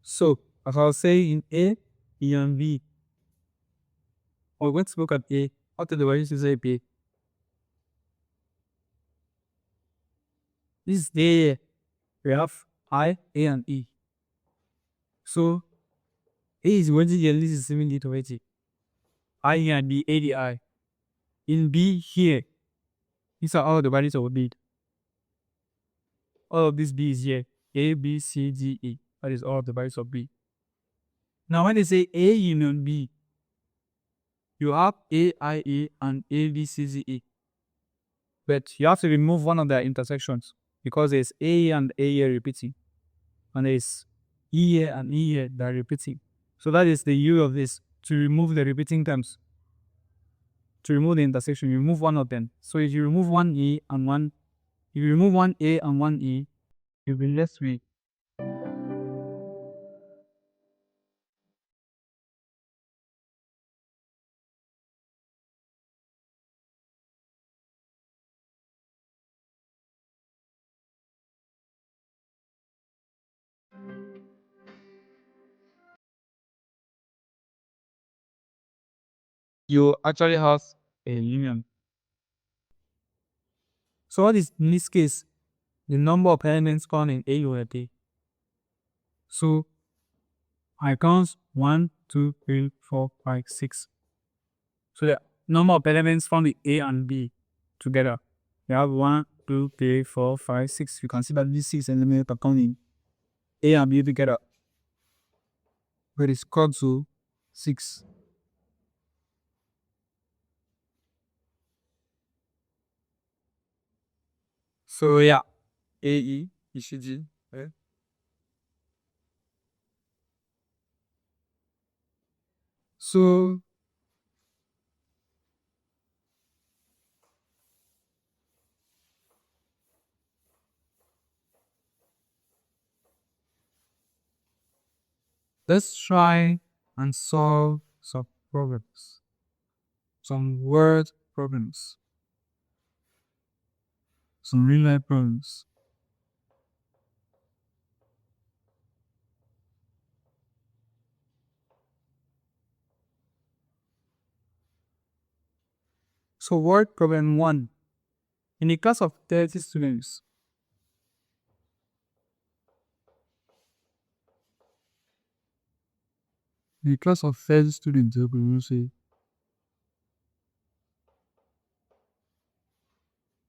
So, as I was saying, in A, E, and B, we're going to look at A. What are the values is A, B? This is A. We have I, A, and E. So, A is going to get this is 70 to 80. I, E, and B, A, D, I. In B, here, these are all the values of B. All of this B is here. A, B, C, D, E. That is all of the values of B. Now, when they say A union B, you have A, I, E, and A, B, C, D, E. But you have to remove one of their intersections because there's A and A here repeating. And there's E here and E here that are repeating. So that is the use of this, to remove the repeating terms. To remove the intersection, you remove one of them. So if you remove one E and one, if you remove one A and one E, you'll be left with you actually have a union. So what is in this case the number of elements found in A over B? So I count 1, 2, 3, 4, 5, 6. So the number of elements found in A and B together. You have 1, 2, 3, 4, 5, 6. You can see that these 6 elements are found in A and B together. But it's equal to 6. So yeah, A, E, E, G, right? So let's try and solve some problems. Some word problems. Some real life problems. So word problem 1. In a class of 30 students, in a class of 30 students, we will say,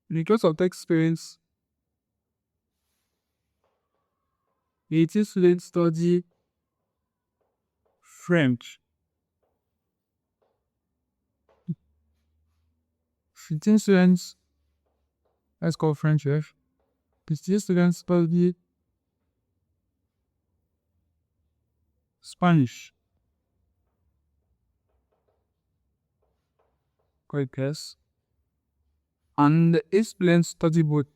in a class of 30 students, 18 students study French, 15 students, let's call French F, 15 students study Spanish, quite guess, and 8 students study both.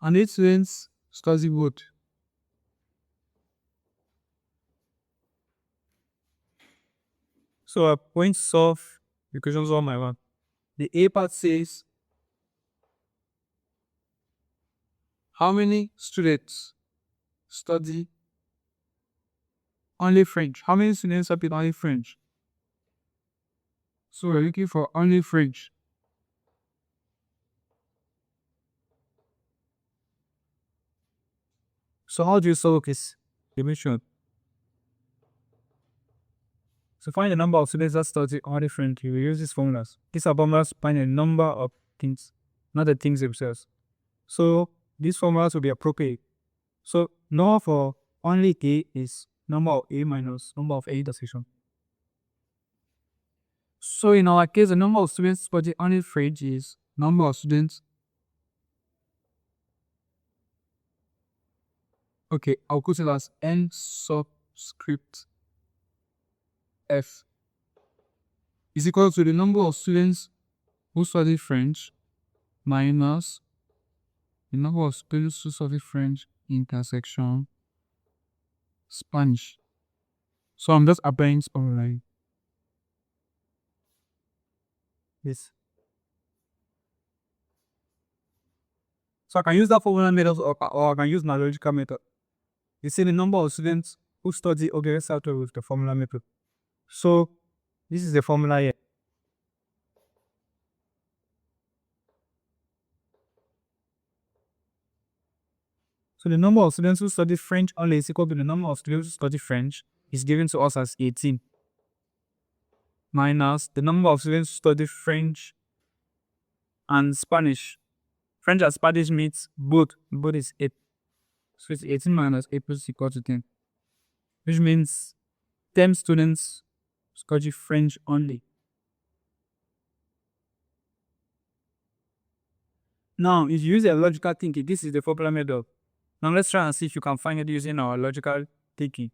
And 8 students study both. So I'm going to solve equations one by one. The A part says, how many students study only French? How many students study only French? So we're looking for only French. So how do you solve this equation? To find the number of students that study only French, you will use these formulas. These are formulas to find a number of things, not the things themselves. So these formulas will be appropriate. So number for only A is number of A minus number of A intersection. So in our case, the number of students studying only French is number of students. Okay, I'll put it as N subscript F is equal to the number of students who study French minus the number of students who study French intersection Spanish. So I'm just applying online. Yes. So I can use that formula method or I can use my logical method. You see the number of students who study, okay, let's start with the formula method. So this is the formula here. So the number of students who study French only is equal to the number of students who study French is given to us as 18 minus the number of students who study French and Spanish. French and Spanish means both is 8. So it's 18 minus 8 plus equal to 10. Which means 10 students study French only. Now, if you use a logical thinking, this is the formula method. Now let's try and see if you can find it using our logical thinking.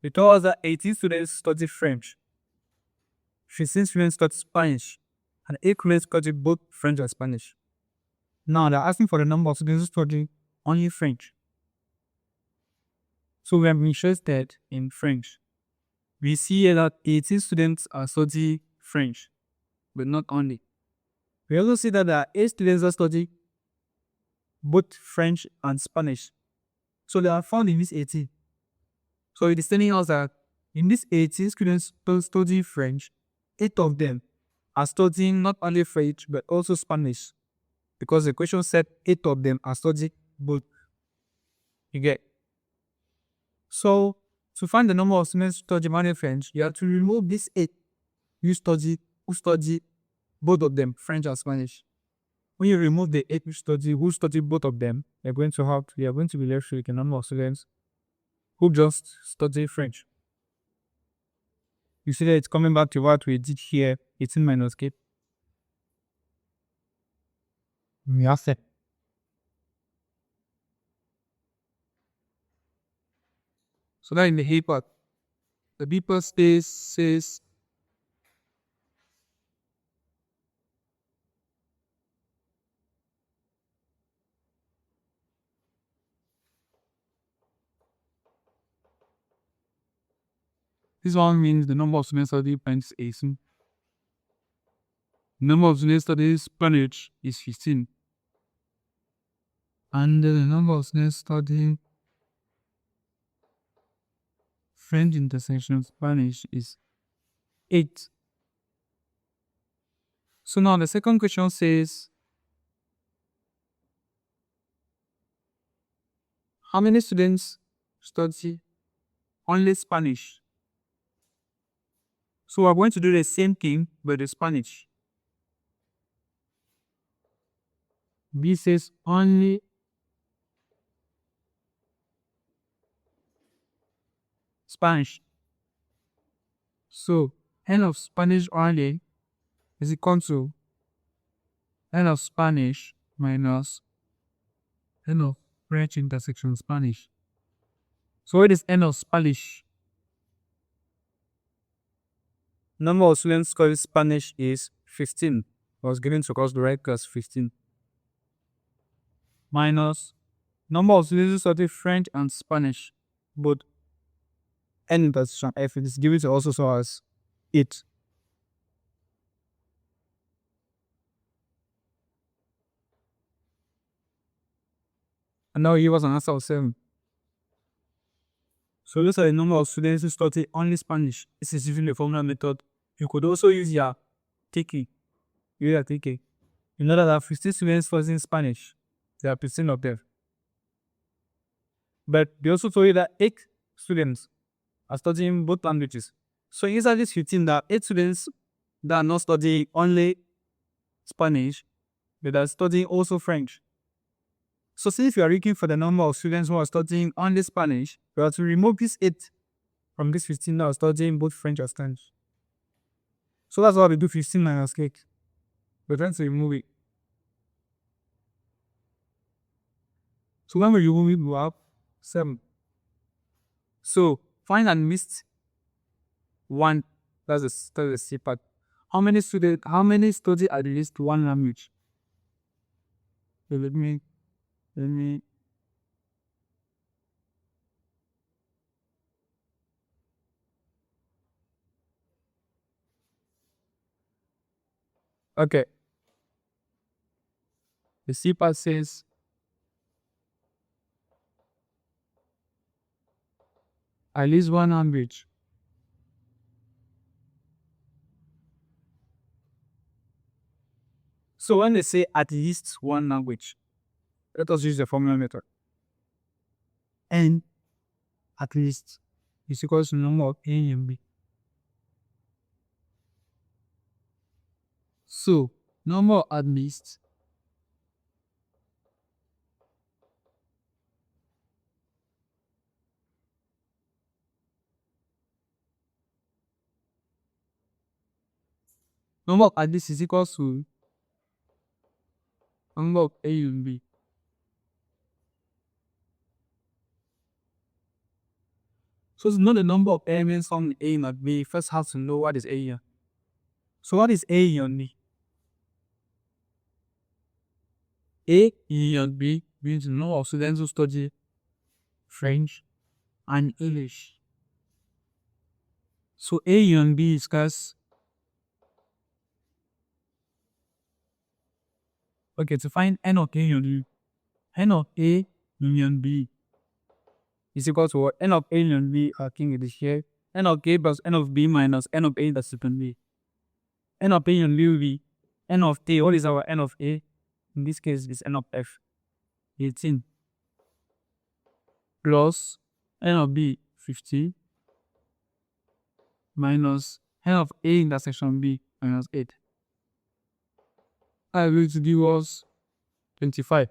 We told us that 18 students study French, 15 students study Spanish, and 8 students study both French and Spanish. Now they're asking for the number of students who study only French. So we are interested in French. We see here that 18 students are studying French, but not only. We also see that there are 8 students that study both French and Spanish. So they are found in this 18. So it is telling us that in these 18 students studying French, 8 of them are studying not only French but also Spanish. Because the question said 8 of them are studying both. You get? So to find the number of students studying only French, you have to remove this 8 who study both of them, French and Spanish. When you remove the 8 who study both of them, you're going to be left with a number of students who just study French. You see that it's coming back to what we did here, 18 minus k. Yes. So that in the A part, the B part says this one means the number of students studying French is 18. The number of students studying Spanish is 15. And the number of students studying French intersection Spanish is 8. So now the second question says, how many students study only Spanish? So we're going to do the same thing but the Spanish. B says only Spanish. So n of Spanish only is equal to n of Spanish minus n of French intersection Spanish. So what is n of Spanish? Number of students studying Spanish is 15. I was given to us the right class 15. Minus number of students who study French and Spanish, both n intersection f, it is given to us also as 8. And now give us an answer of 7. So those are the number of students who study only Spanish. This is using the formula method. You could also use your thinking. You know that there are 15 students studying Spanish. There are 15 of them. But they also told you that 8 students are studying both languages. So inside this 15, there are 8 students that are not studying only Spanish, but are studying also French. So since we are looking for the number of students who are studying only Spanish, we have to remove this 8 from this 15 that are studying both French and Spanish. So that's why we do 15 minus k. We're trying to remove it. So when we remove it, we have 7. So find and missed 1. That's the C part. How many study at least one language? So let me okay. The C part says at least one language. So when they say at least one language, let us use the formula method. N at least is equals to number of A and B. So number at least is equals to number of A and B. So to know the number of elements from A and B, first have to know what is A and. So what is A and B? A and B means the number of students who study French and English. So A and B is class. Okay, to find N of A and B, N of A union B is equal to what? N of A union B, I think it is here. N of A plus N of B minus N of A that's upon B. N of A union B will be N of A. What is our N of A? In this case, it's N of F. 18 plus N of B, 50 minus N of A intersection B minus 8. I will to give us 25.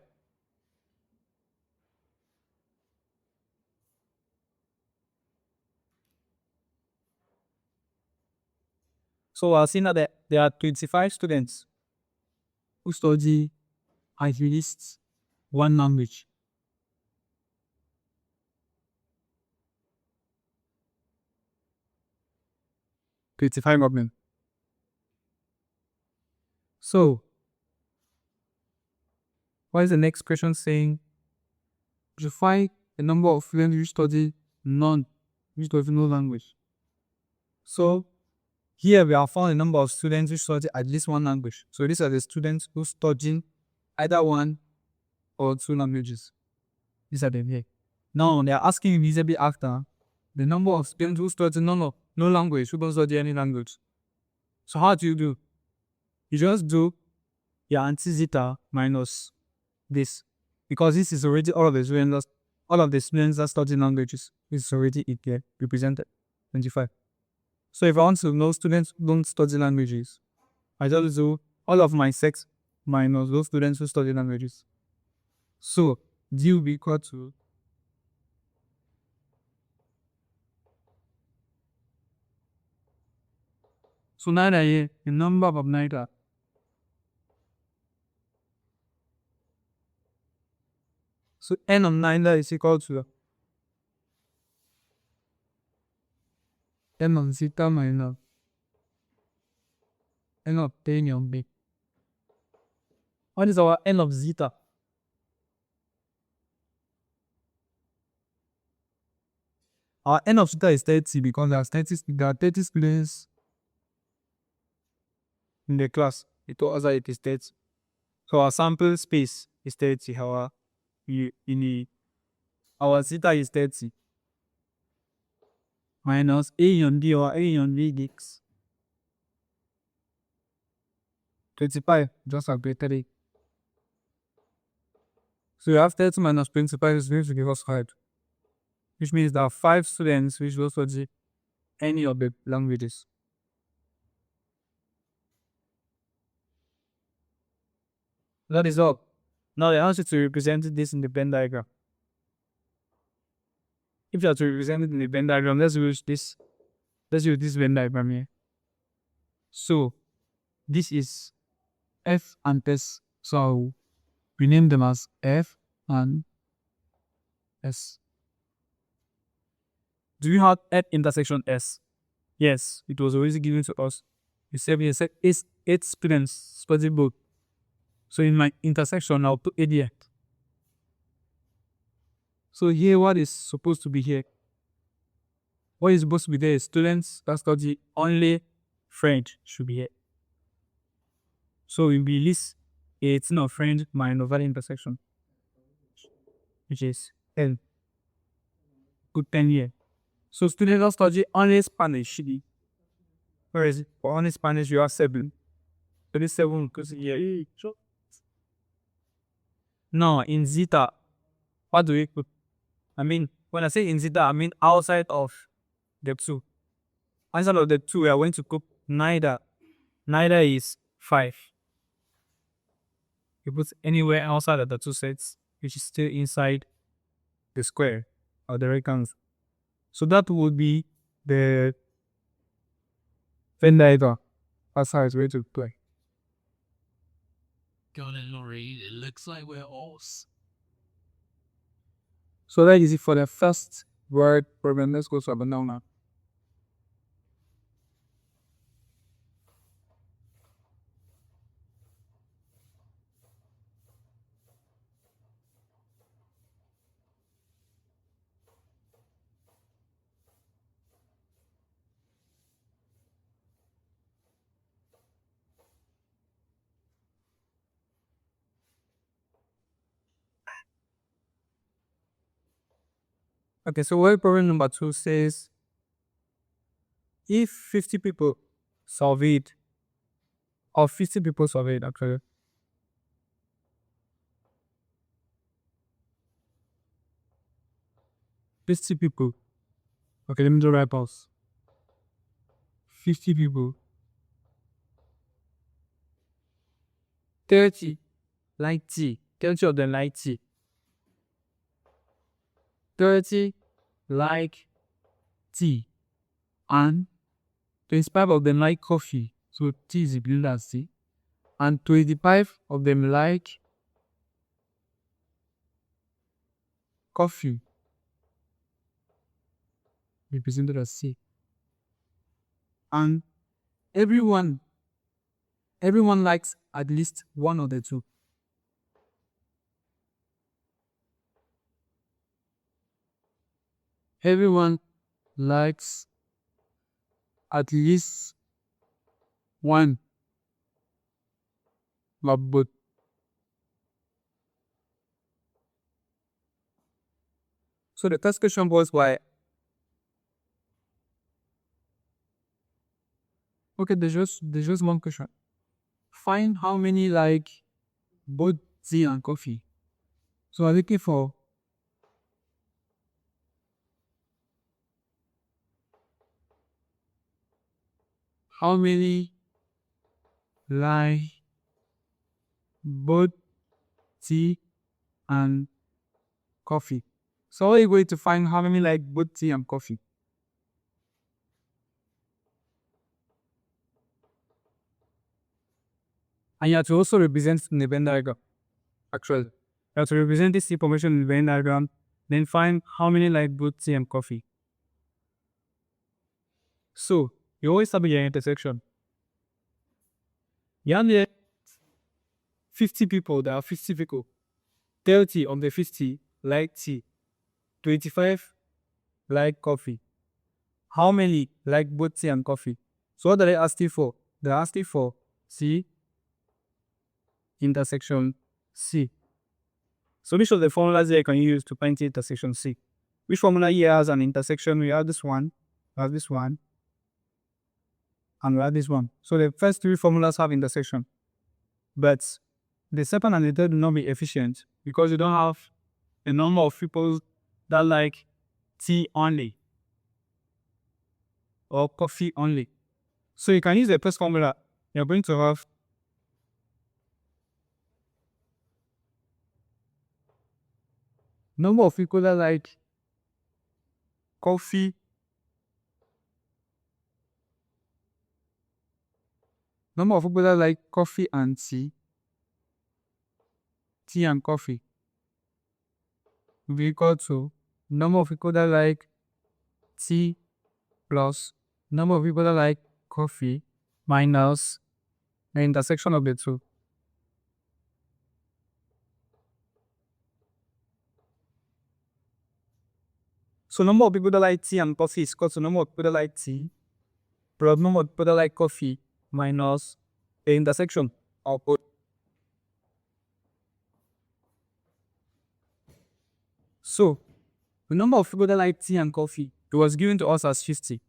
So I'll see now that there are 25 students who study at least one language. Five of them. So, what is the next question saying? To find the number of students who study no language. So, here we have found the number of students who study at least one language. So, these are the students who study either one or two languages. These are them here. Now, they are asking immediately after the number of students who study no language, who don't study any language. So, how do you do? You just do your anti-zeta minus this, because this is already all of the students that study languages. This is already it here represented 25. So if I want to know students who don't study languages, I just do all of my sex minus those students who study languages. So D will be equal to neither here the number of neither. So N of neither is equal to N of zeta minus N of A of B. What is our N of zeta? Our N of zeta is 30 because there are 30 students in the class. It was it is 30. So our sample space is 30. Our zeta is 30 minus A on D or A on B gives 25, just updated it. So you have 30 minus 25 is going to give us 5, which means there are 5 students which will study any of the languages. That is all. Now I ask you to represent this in the Venn diagram. If you are to represent it in the Venn diagram, let's use this Venn diagram here. So this is F and S. So we name them as F and S. Do you have F intersection S? Yes, it was already given to us. You said it's 8 students study both. So in my intersection, I'll put 8 here. So here, what is supposed to be here? What is supposed to be there is students that study only French should be here. So it will be list 18 of French minus value intersection, which is 10. Put 10 here. So students that study only Spanish. Where is it? For only Spanish, you have 7. 37 because yeah. No, in Zeta, what do we put? I mean, when I say in Zeta, I mean outside of the 2. Outside of the 2, we are going to put neither. Neither is 5. You put anywhere outside of the 2 sets, which is still inside the square or the rectangle. So that would be the Venn diagram. That's how it's going to play. Got it, Lori. It looks like we're all. So that is it for the first word problem. Let's go to a noun now. Okay, so word problem number 2 says if 50 people surveyed, or 50 people surveyed actually, 50 people. Okay, let me do right pause. 50 people. 30 like tea. 30 of them like tea. 30 like tea. And 25 of them like coffee. So tea is included as tea. And 25 of them like coffee. Represented as C. And everyone likes at least one of the 2. Everyone likes at least one of both. So the first question was why. Okay, there's just one question. Find how many like both tea and coffee. So I'm looking for how many like both tea and coffee. So how are you going to find how many like both tea and coffee? And you have to also represent in the Venn diagram. Actually, you have to represent this information in the Venn diagram, then find how many like both tea and coffee. So you always have your intersection. You have there 50 people. There are 50 people. 30 of the 50 like tea. 25 like coffee. How many like both tea and coffee? So what are they asking for? They're asking for C intersection C. So which of the formulas here can you use to find the intersection C? Which formula here has an intersection? We have this one, we have this one, and we have this one. So the first 3 formulas have intersection. But the second and the third will not be efficient because you don't have a number of people that like tea only or coffee only. So you can use the first formula. You're going to have number of people that like coffee, number of people that like coffee and tea and coffee will be equal to number of people that like tea plus number of people that like coffee minus the intersection of the 2. So number of people that like tea and coffee is equal to number of people that like tea plus number of people that like coffee minus the intersection of both. So the number of people that like tea and coffee It was given to us as 50.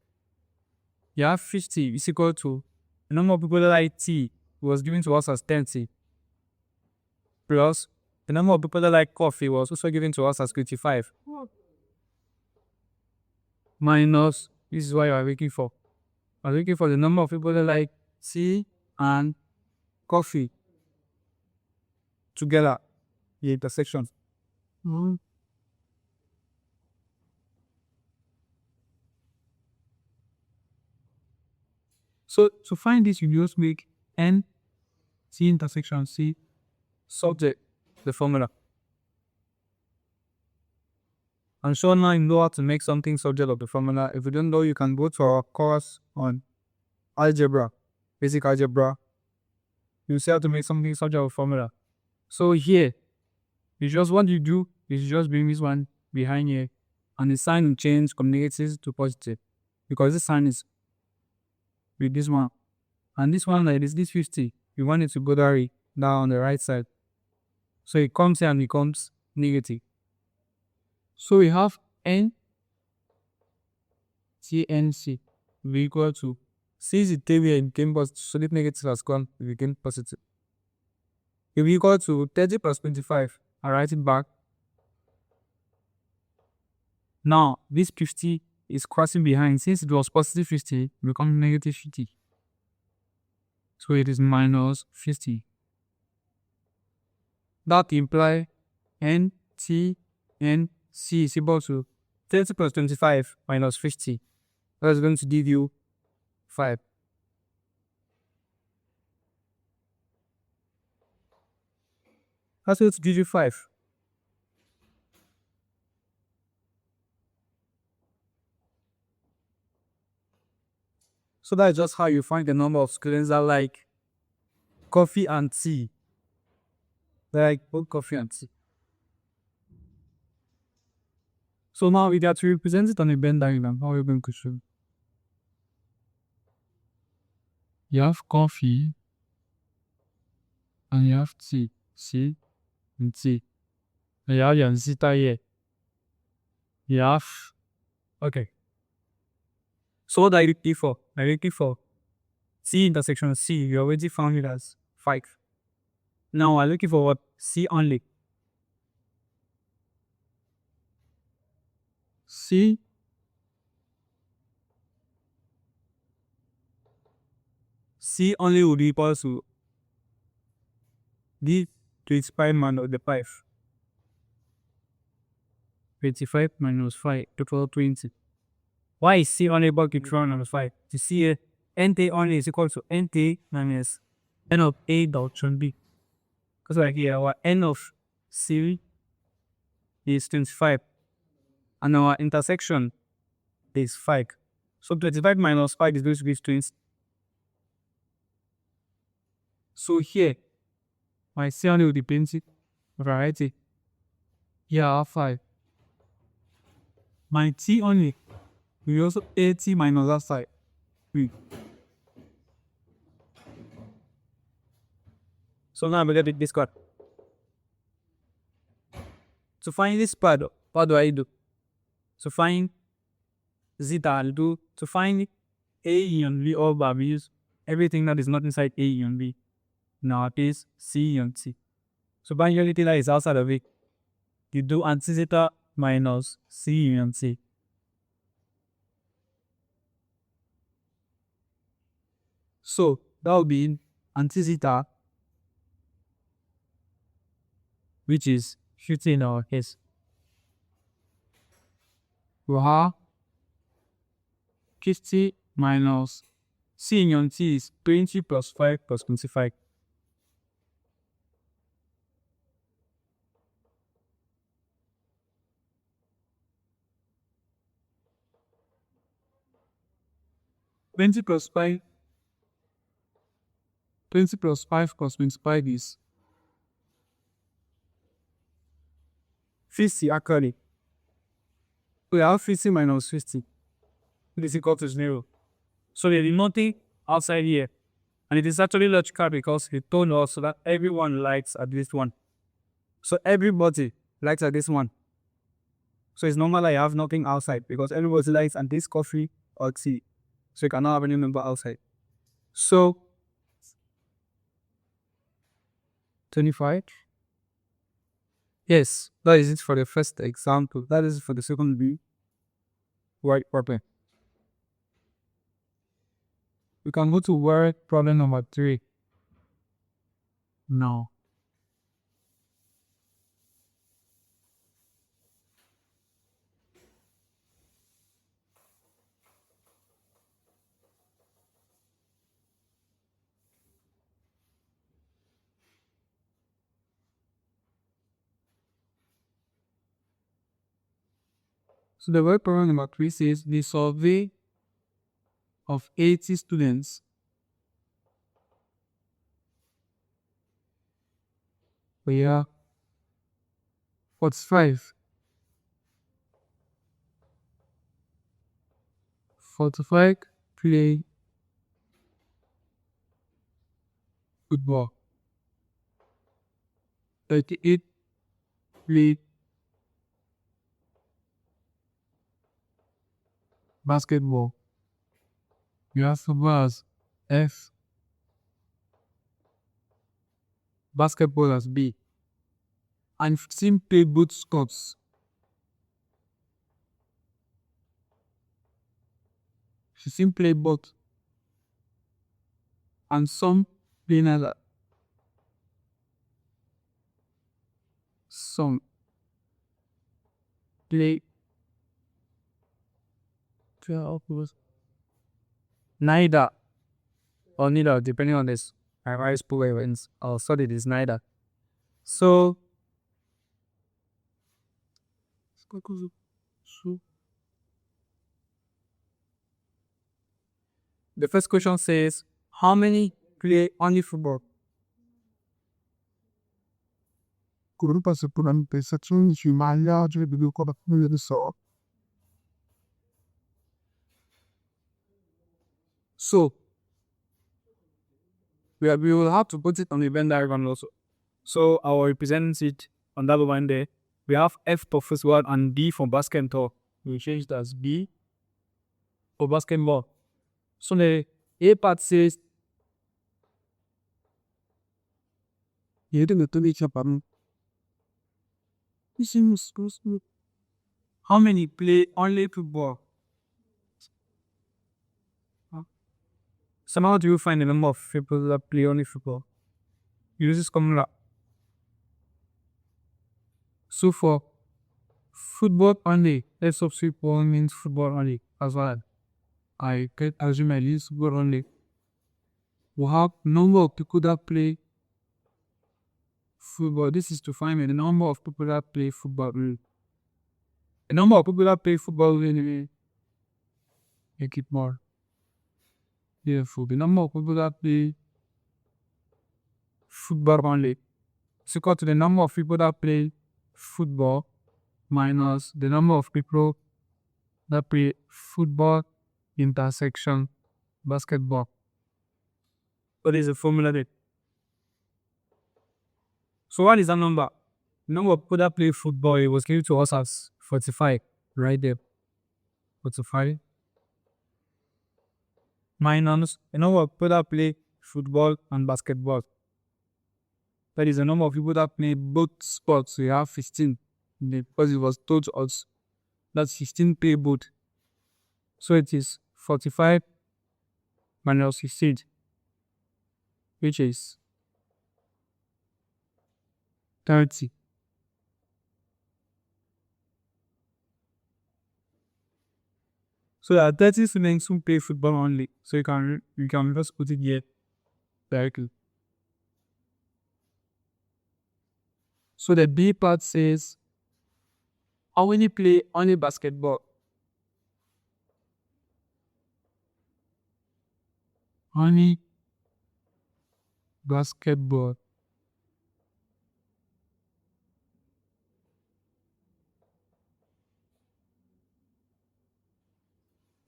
You have 50 is equal to the number of people that like tea. It was given to us as 30. Plus the number of people that like coffee was also given to us as 25. Minus, this is what you are looking for. I'm looking for the number of people that like tea and coffee together, the intersection. So to find this, you just make n c intersection c subject the formula. I'm sure now you know how to make something subject of the formula. If you don't know, you can go to our course on algebra, basic algebra. You see how to make something subject of formula. So here, you just what you do is you just bring this one behind here, and the sign will change from negative to positive because this sign is with this one, and this one like this 50. You want it to go down on the right side, so it comes here and becomes negative. So we have n TNC will be equal to c is the table here, it became positive, so this negative has gone, it became positive. It will be equal to 30 plus 25. I write it back. Now this 50 is crossing behind. Since it was positive 50, it becomes negative 50. So it is minus 50. That implies n t n c is equal to 30 plus 25 minus 50. That is going to give you 5. That's going to give you 5. So that's just how you find the number of students that like coffee and tea. They like both coffee and tea. So now we got to represent it on a Venn diagram. How are you going to show? You have coffee and you have tea. See? And tea. And you have your zeta here. You have. Okay. So what are you looking for? I'm looking for C intersection C. You already found it as 5. Now I'm looking for what? C only. C only would be equal to the 25 minus the 5. 25 minus 5 total 20. Why is C only equal to 12 minus 5? To see here, NT only is equal to NT minus N of A dot B. Because like here, our N of C is 25. And our intersection is 5. So 25 minus 5 is going to give 20. So here, my C only will be 20. Variety. Here are 5. My T only will also 80 minus that side. 3. So now I'm going to take this card. To find this part, what do I do? To find zeta, I'll do to find A union B all bar, we use everything that is not inside A union B. In our case, C union T. So find anything that is outside of it. You do anti-zeta minus C union T. So that will be anti-zeta, which is 50 in our case. We have 50 minus C union T is 20 plus 5 plus 25. Twenty plus 5 plus 25 is 50 actually. We have 50 minus 50. It is equal to 0. So there is nothing outside here. And it is actually logical because it told us so that everyone likes at least one. So everybody likes at least one. So it's normal that you have nothing outside because everybody likes and takes coffee or tea. So you cannot have any member outside. So 25. Yes, that is it for the first example. That is for the second view. Right problem. We can go to word problem number 3. Now. So the word problem number 3 says the survey of 80 students for year 45. 45 play football. 38 play basketball. You have football as F, basketball as B. And 15 play both sports. 15 play both. And some play neither. Some play neither or neither, depending on this. I always put events. I'll study this neither. So the first question says, how many play only football? So we will have to put it on the Venn diagram also. So I will represent it on that one there. We have F for football and B for basketball. We change it as B for basketball. So the A part says how many play only football? So how do you find the number of people that play only football? Use this formula. So for football only, let's substitute football means football only as well. I can assume I use football only. We have number of people that play football. This is to find the number of people that play football. The number of people that play football make it more. Therefore, the number of people that play football only is equal to the number of people that play football minus the number of people that play football intersection basketball. What is the formula there? So what is that number? The number of people that play football, it was given to us as 45, right there. 45 minus the number of people that play football and basketball. That is the number of people that play both sports. So you have 15 because it was told to us that 15 play both. So it is 45 minus 15, which is 30. So there are 30 students who play football only. So you can just put it here directly. So the B part says, how many play only basketball? Only basketball.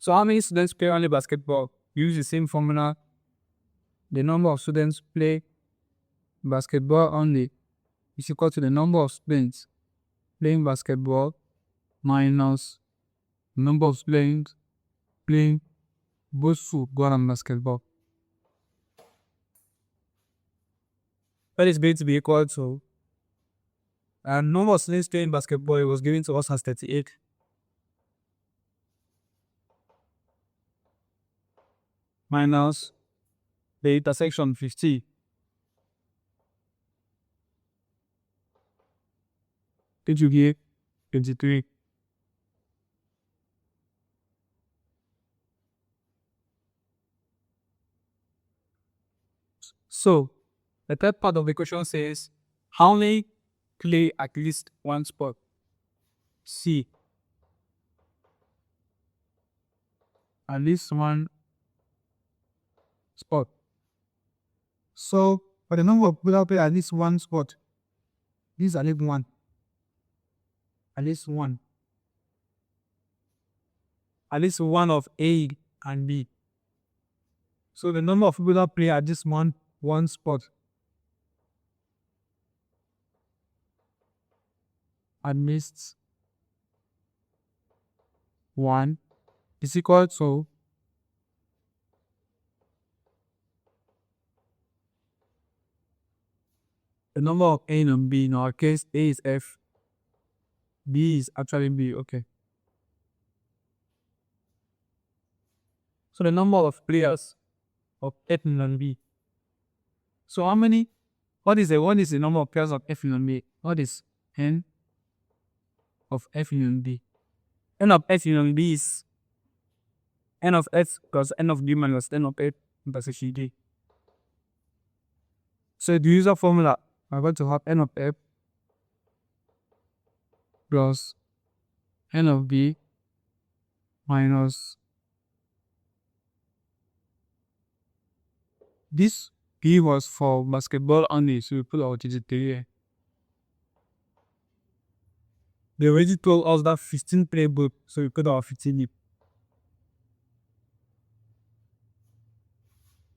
So how many students play only basketball? Use the same formula. The number of students play basketball only is equal to the number of students playing basketball minus number of playing both football and basketball. That is going to be equal to, and number of students playing basketball, it was given to us as 38. Minus the intersection 50. It will give 23. So, the third part of the question says, how many play at least one sport? C. At least one sport. So, for the number of people play at least one sport, this is at least one. At least one. At least one of A and B. So the number of people that play at this one sport at least one is equal to the number of A and B. In our case, A is F, B is actually B. Okay. So the number of players of F and B. So how many? What is the number of players of F and B? What is N of F and B? N of F and B is N of F plus N of B minus N of F intersection D. So the user formula, I'm going to have N of F plus N of B minus this B was for basketball only, so we put our digit here. They already told us that 15 play both, so we put our 15 here.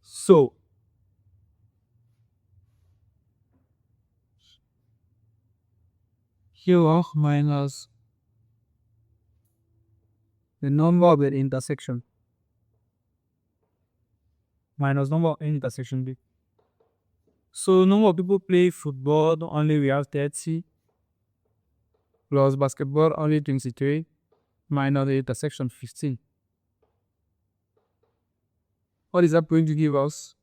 So here minus the number of the intersection minus number of intersection B. So number of people play football only we have 30 plus basketball only 23 minus the intersection 15. What is that going to give us?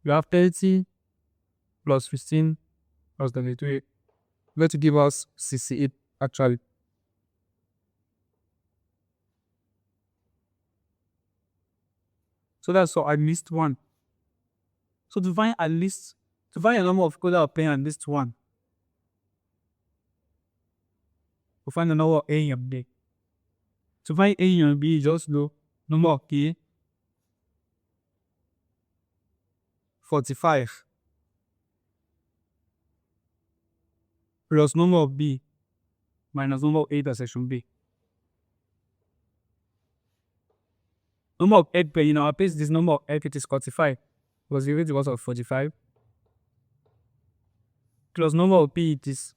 You have 30 plus 15 plus 23. Going to give us 68 actually. So that's for at least one. So to find a number of people that are playing at least one, we find the number of A and B. To find A and B, just do number of K 45 plus number of B minus number of A intersection B. Number of egg in our case, this number of egg it is 45 because the rate was of 45 plus number of P it is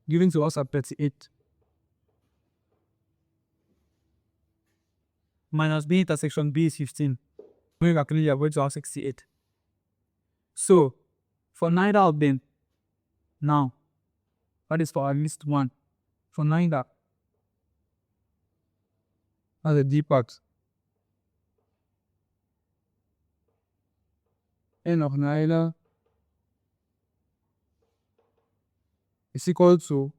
given to us at 38 minus B intersection B is 15. When you calculate, you are going to have 68. So for neither of them, now that is for at least one. For neither, that's a D part. N of neither is equal to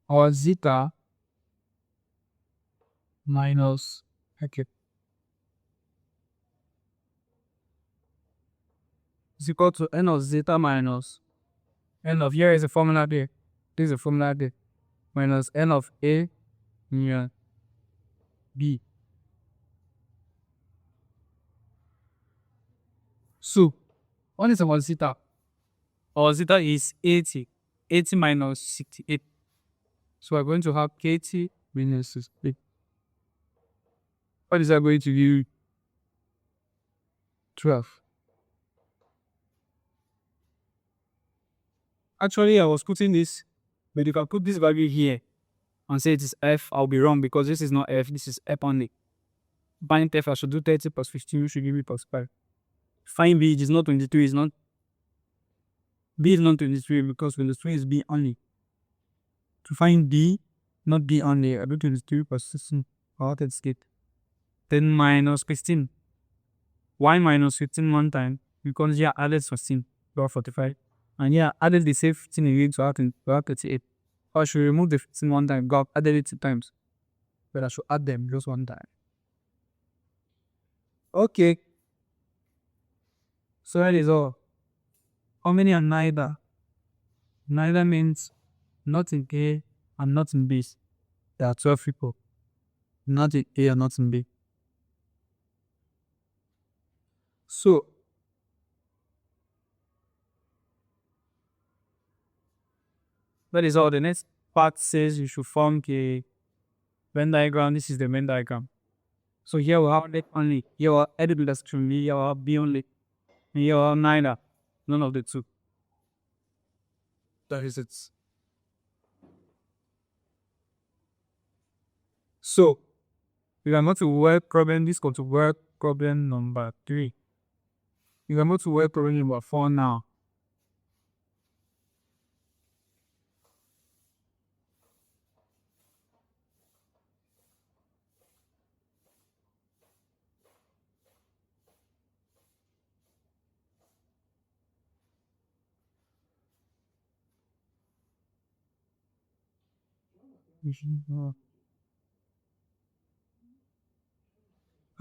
our zeta minus is equal to N of zeta minus N of, here is a formula there. This is a formula there. Minus N of A union B. So, what is our zeta? Our zeta is 80. 80 minus 68. So we're going to have KT minus 6. What is that going to be? 12. Actually, I was putting this, but if I put this value here and say it is f, I'll be wrong because this is not f, this is f only. Find f, I should do 30 plus 15, which should give me plus 5. Find b, it is not 23, it's not. B is not 23 because 23 is b only. To find b, not b only, I do 23 plus 16. Oh, that's it. Then minus 15. Why minus 15 one time? Because here added 16, got 45. And here added the same 15 again to have 38. Or I should remove the 15 one time, got added it 2 times. But I should add them just one time. Okay. So that is all. How many are neither? Neither means not in A and not in B. There are 12 people. Not in A and not in B. So, that is all. The next part says you should form a Venn diagram. This is the Venn diagram. So here we have A only. Here we have edit the section B. Here we have B only. And here we have neither. None of the two. That is it. So, we are going to work problem. This is going to work problem number 3. We are going to work problem number 4 now.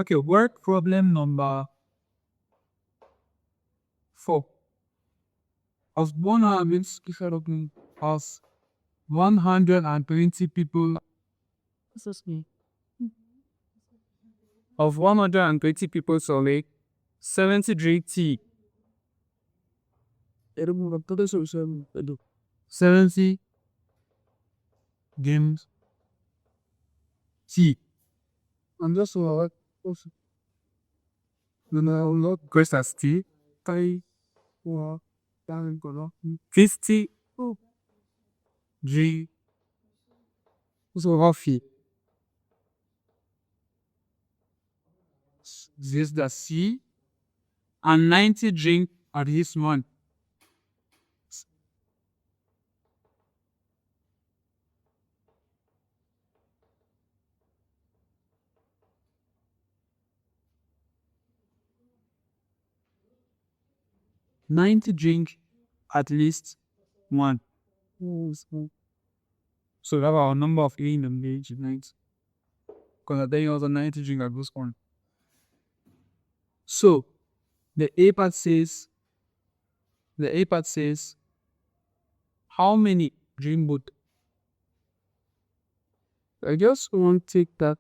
Okay, work problem number 4. Of 120 people. Of 120 people surveyed, 70 drink tea. 70 games tea. And just what? Not grace as tea. 50 drink. So coffee. This the C. And 90 drink at least one. Drink at least one. So that our number of A in the page is 90. Because I think also 90 drink at least one. So the A part says how many drink both? I just want to take that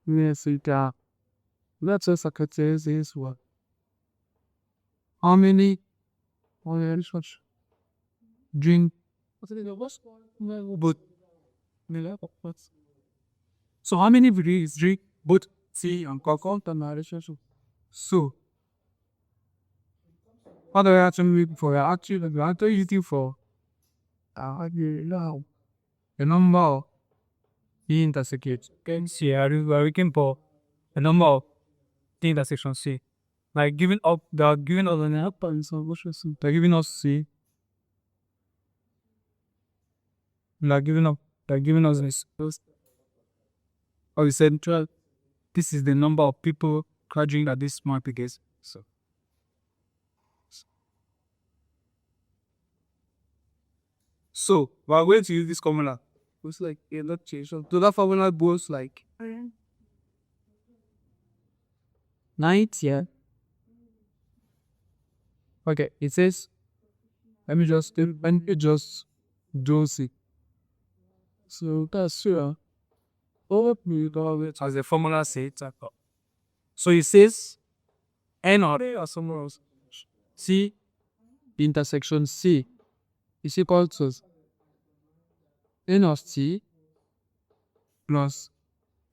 message out. Let's just says what? How many drink both? So how many drinks drink both tea and cocoa? So what do I actually looking for? I'm actually looking for the number of the intersections. Okay, see, we are looking for the number of the intersections C. Like giving up, they are giving us an help and so they're giving us C. They're giving us this. Or we said 12. This is the number of people graduating at this market case. So we're going to use this formula. It's like a lot change. So that formula goes like 90, yeah. Okay, it says let me just do it. So that's sure. As the formula says. So it says N or A or somewhere else. C intersection C is equal to N of T plus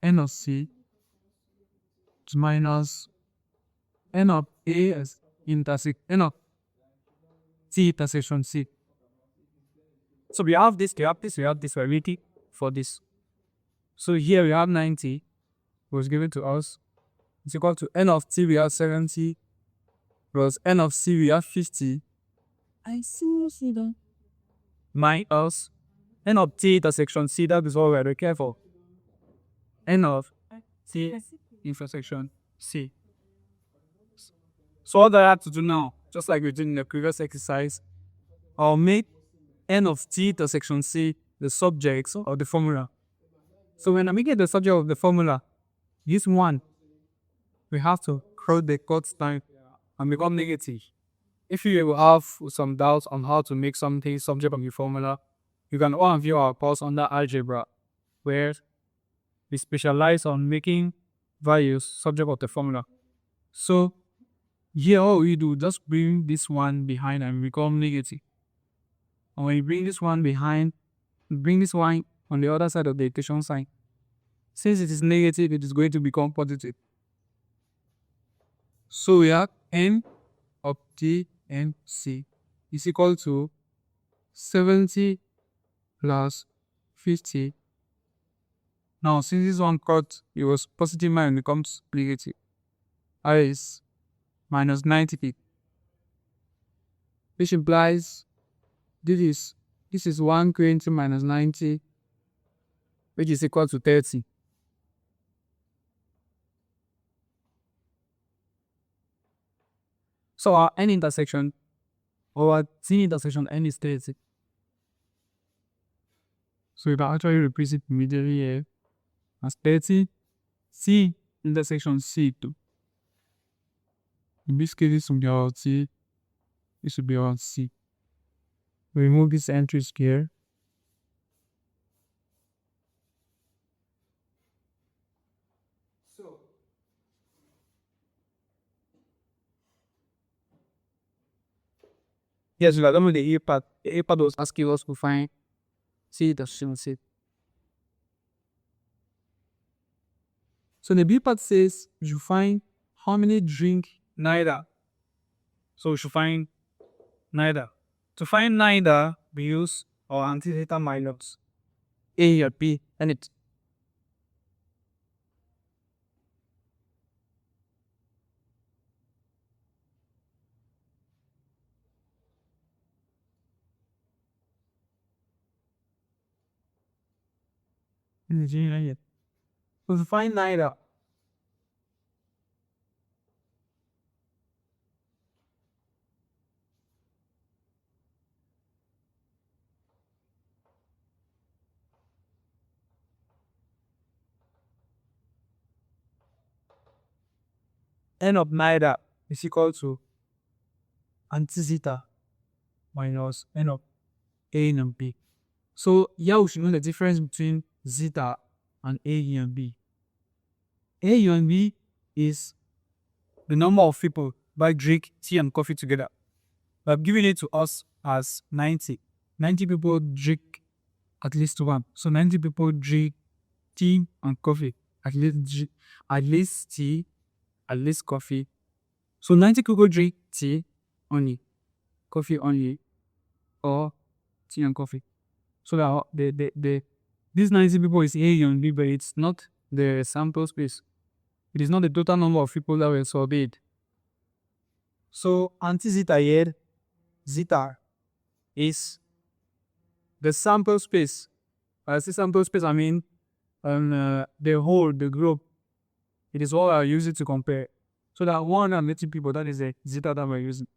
n of c minus n of a as n of t intersection c. So we have this, we have this, we have this, we're waiting for this. So here we have 90 was given to us. It's equal to n of t we have 70 plus n of c we have 50. I see that. Minus n of t intersection c, that is what we're looking for. N of t intersection c. So what I have to do now, just like we did in the previous exercise, I'll make n of t intersection c the subject of the formula. So when I make it the subject of the formula, this one, we have to cross the cut line and become negative. If you will have some doubts on how to make something subject of the formula, you can go and view our course under algebra, where we specialize on making values subject of the formula. So here all we do, just bring this one behind and become negative. And when you bring this one behind, bring this one on the other side of the equation sign. Since it is negative, it is going to become positive. So we have n of t and c is equal to 70 plus 50. Now since this one cut, it was positive and becomes negative. I is minus 90p. Which implies this is 120 minus 90, which is equal to 30. So our n intersection, or our t intersection n is 30. So we can actually replace it immediately here as 30 c intersection c2. In this case, this will be our t, this will be our c. We remove these entries here. Yes, we are done with the A part. The A part was asking us to find C intersection C. So the B part says we should find how many drink neither. So we should find neither. To find neither, we use our antecedent minus A or B, and it. So to find neither, n of neither is equal to antecedent minus n of A and B. So here we should know the difference between zeta and A and B. A and B is the number of people buy drink, tea, and coffee together. I've given it to us as 90. 90 people drink at least one. So 90 people drink tea and coffee. At least tea, at least coffee. So 90 people drink tea only, coffee only, or tea and coffee. So that these 90 people is A and B, but it's not the sample space. It is not the total number of people that were surveyed. So anti-zeta here, zeta is the sample space. When I say sample space, I mean the whole, the group. It is what I use it to compare. So that 180 people, that is the zeta that we're using.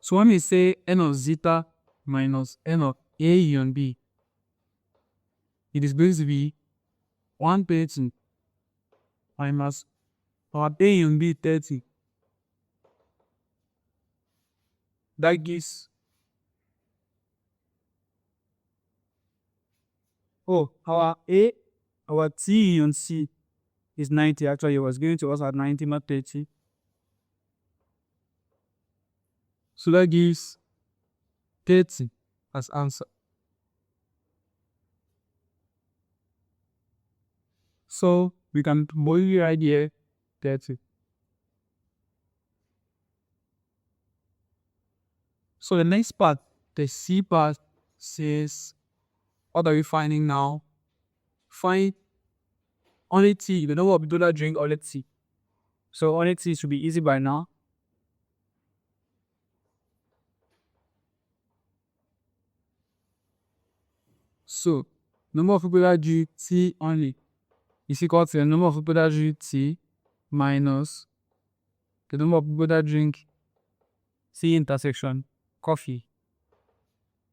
So when we say n of zeta minus n of A and B, it is going to be 130 minus our A and B 30. That gives our T and C is 90. Actually, it was given to us at 90, not 30. So that gives 30 as answer. So we can boldly write here 30. So the next part, the C part, says, what are we finding now? Find only tea, the number of people that drink only tea. So only tea should be easy by now. So number of people that drink tea only is equal to the number of people that drink tea minus the number of people that drink tea intersection coffee.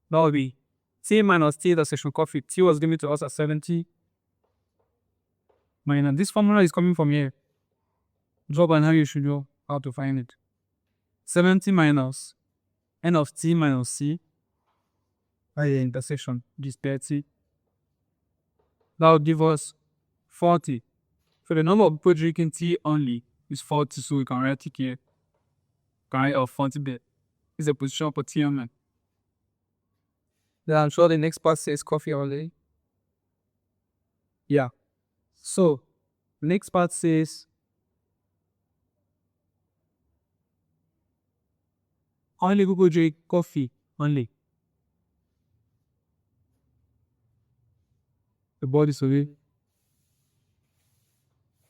That will be tea minus tea intersection coffee. Tea was given to us at 70 minus. This formula is coming from here. Drop and how you should know how to find it. 70 minus n of t minus c by the intersection, which is 30. That will give us 40. So the number of people drinking tea only is 40, so we can write it here. Can write 40 there. This is a position for tea only. Then I'm sure the next part says coffee only. Yeah. So next part says only people drink coffee only. The body survey.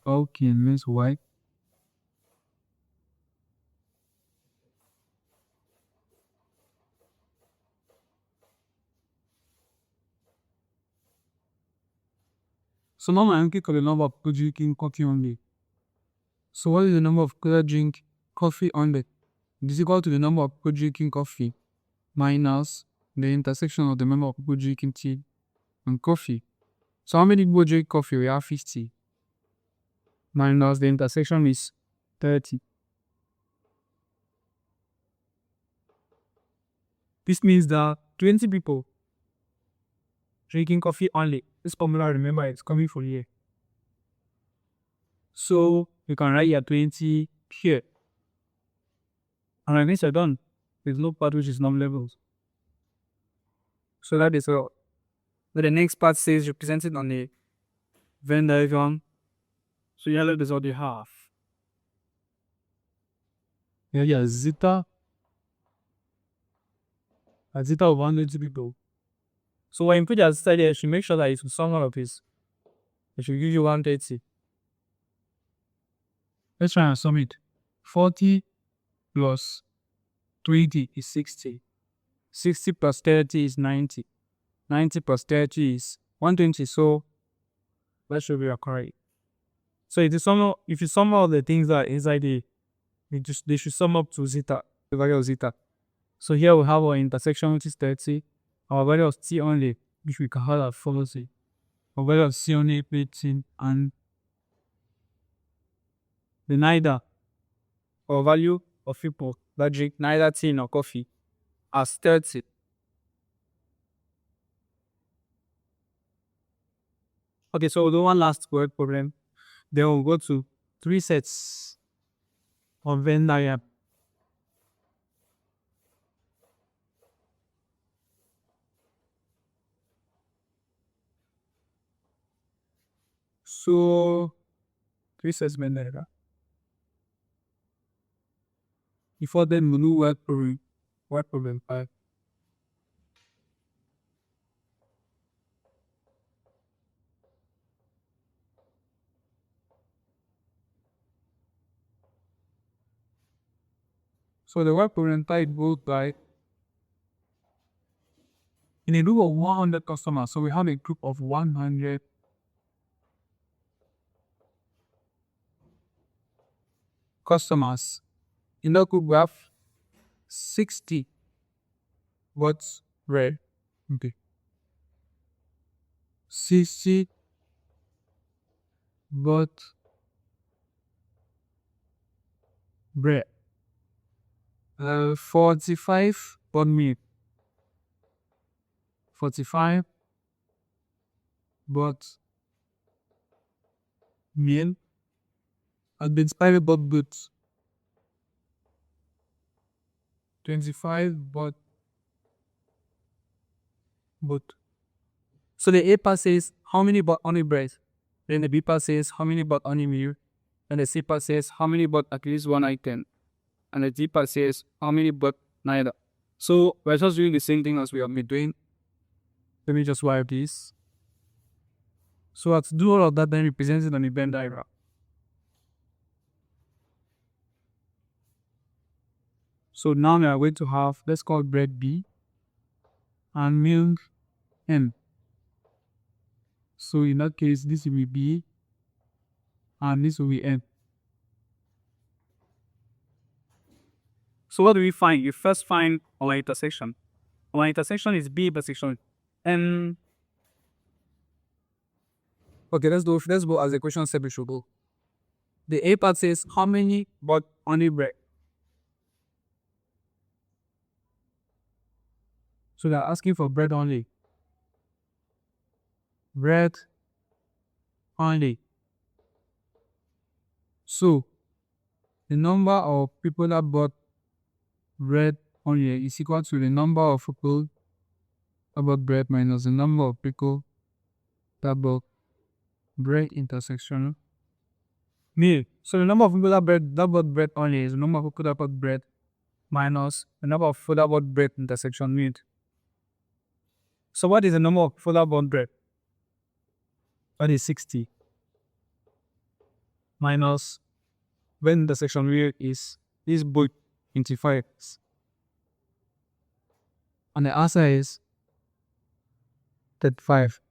Okay, means why? So now I'm looking for the number of people drinking coffee only. So what is the number of people that drink coffee only? It is equal to the number of people drinking coffee minus the intersection of the number of people drinking tea and coffee. So how many people drink coffee? We have 50. Minus the intersection is 30. This means that 20 people drinking coffee only. This formula, remember, it's coming from here. So you can write your 20 here. And when these are done, there's no part which is non-levels. So that is all. But the next part says represented on the Venn diagram. So yellow is what you have. Yeah, zeta. A zeta of 120 people. So when you put your zeta there, you should make sure that you should sum all of this. It should give you 130. Let's try and sum it. 40 plus 20 is 60. 60 plus 30 is 90. 90 plus 30 is 120. So that should be correct. So if you sum all the things that are inside they should sum up to zeta, the value of zeta. So here we have our intersection, which is 30. Our value of t only, which we can have at 40. Our value of c only, 18, and the neither, or value of people that drink neither tea nor coffee, as 30. Okay, so we'll do one last word problem. Then we'll go to 3 sets of Venn diagram. So 3 sets Venn diagram. Before then, we'll do word problem 5. So the word problem 5 goes by in a group of 100 customers. So we have a group of 100 customers. In that group, we have 60 what's red. Okay. 60 but bread. 45 but milk. 45 but meal and been inspired but boots. 25 but boot. So the A part says how many but only bread? Then the B part says how many bought only meal. And the C part says how many bought at least one item. And the D part says how many bought neither. So we're just doing the same thing as we have been doing. Let me just wipe this. So to do all of that, then represent it on the Venn diagram. So now we are going to have, let's call bread B and milk M. So in that case, this will be B and this will be M. So what do we find? You first find our intersection. Our intersection is B intersection M. Okay, let's go as the question said we should go. The A part says how many bought only bread. So they're asking for bread only. Bread only. So the number of people that bought bread only is equal to the number of people that bought bread minus the number of people that bought bread intersection meal. So the number of people that bought bread only is the number of people that bought bread minus the number of people that bought bread intersection meal. So what is the number of people that bought bread? That is 60 minus bread intersection meal is this both 25. And the answer is 35.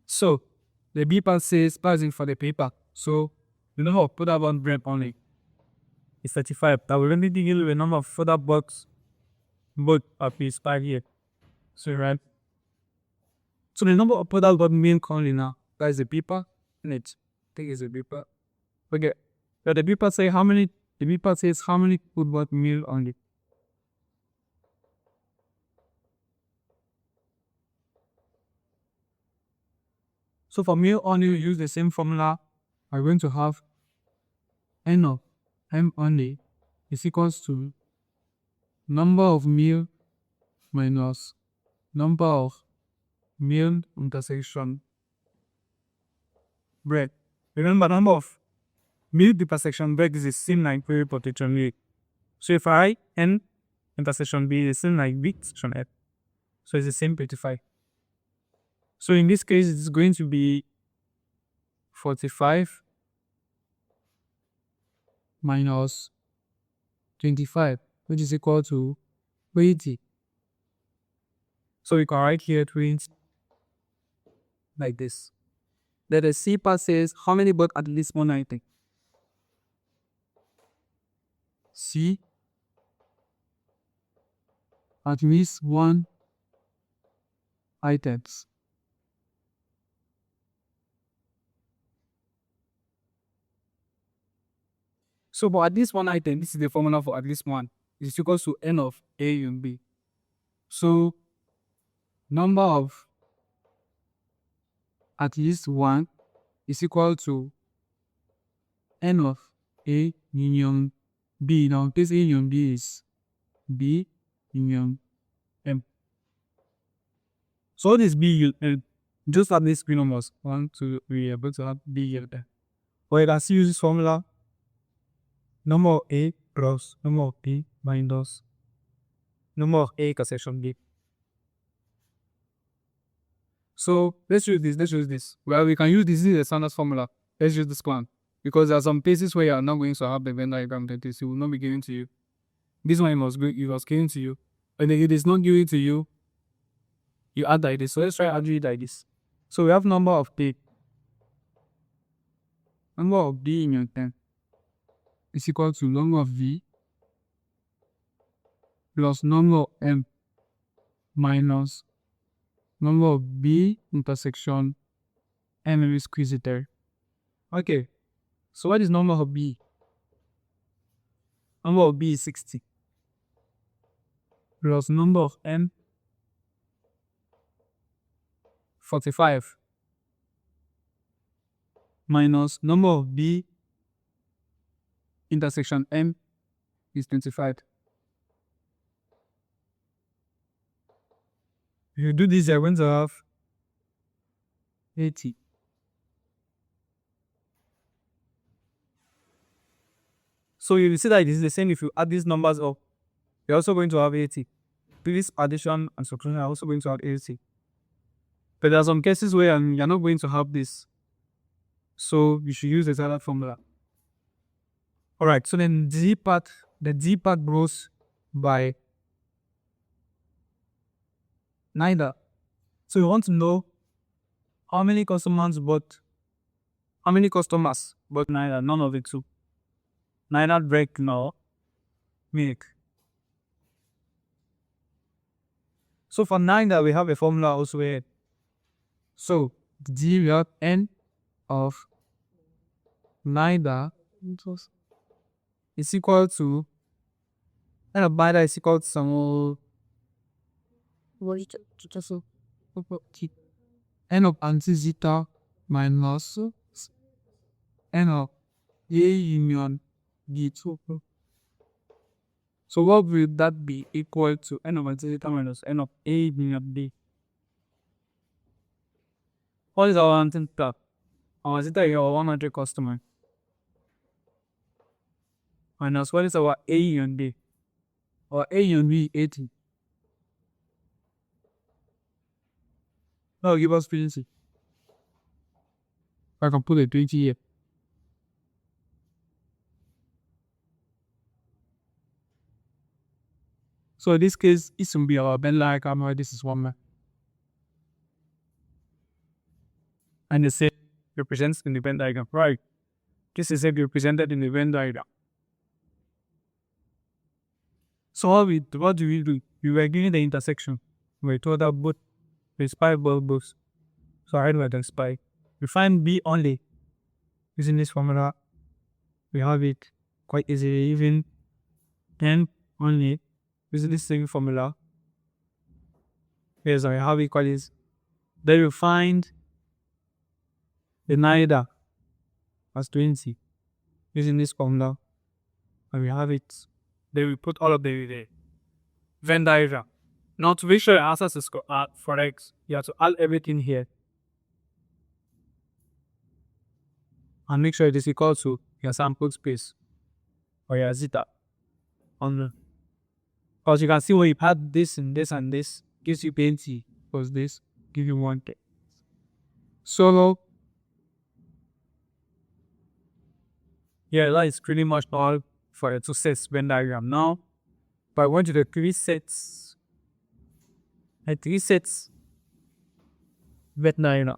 So the B part says passing for the paper. So the number of people that bought bread only is 35. That will only give you the number of further box both at least 5 here. So right. So the number of people that bought milk only now, that is the paper, and it I think it's the paper. Okay. So the paper say how many says how many people bought milk only. So for milk only we use the same formula. We're going to have N of M only is equals to number of milk minus number of milk intersection bread. Remember, number of milk intersection bread is the same like period protection milk. So if I N intersection B is the same like B intersection F. So it's the same 35. So in this case, it's going to be 45 minus 25, which is equal to 20. So we can write here 20 like this. Then the C part says how many bought at least one item. C at least one items. So for at least one item, this is the formula for at least one. It's equals to N of A and B. So number of at least one is equal to N of A union B. Now this A union B is B union M. So what is B union? Just have these three numbers. 1, 2, 3. You're going to have B union. Or you can still use this formula. Number of A plus number of B minus number of A intersection B. So let's use this. Well, we can use this is a standard formula. Let's use this one. Because there are some places where you are not going to have the Venn diagram that this will not be given to you. This one was given to you. And if it is not given to you, you add like this. So let's try adding it like this. So we have number of B. Number of B in your 10 is equal to number of V plus number of M minus number of B intersection M, and we squeeze it there. Okay. So what is number of B? Number of B is 60 plus number of M 45 minus number of B intersection M is 25. If you do this, you're going to have 80. So you will see that it is the same if you add these numbers up. You're also going to have 80. This addition and subtraction are also going to have 80. But there are some cases where you're not going to have this. So you should use the standard formula. Alright, so then the D part grows by neither. So you want to know how many customers bought neither, none of the two. Neither bread nor milk. So for neither, we have a formula also here. So D we have N of neither is equal to N of neither is equal to some N of anti-zeta minus N of A union D2. So what will that be equal to? N of anti-zeta minus N of A union D. What is our anti-zeta? Our zeta is our 100 customer. Minus what is our A union D? Our A union D is 80. Now give us frequency. I can put a 20 here. So in this case, it should be our Venn diagram where this is 1 and the same represents in the Venn diagram. Right. This is represented in the Venn diagram. So what do we do? We were given the intersection. We told that both the spy both. So I write the spy. We find B only using this formula. We have it quite easily. Even N only using this same formula. Yes, I have equalities. Then we find the neither as 20 using this formula. And we have it. Then we put all of the Venn diagram. Now to make sure your answers is correct, you have to add everything here. And make sure it is equal to your sample space or your zeta. Because you can see when you add this and this and this, gives you 20, because this gives you 1K. So yeah, that is pretty much all for the 2 sets Venn diagram. Now, by going to the 3 sets, Venn diagram.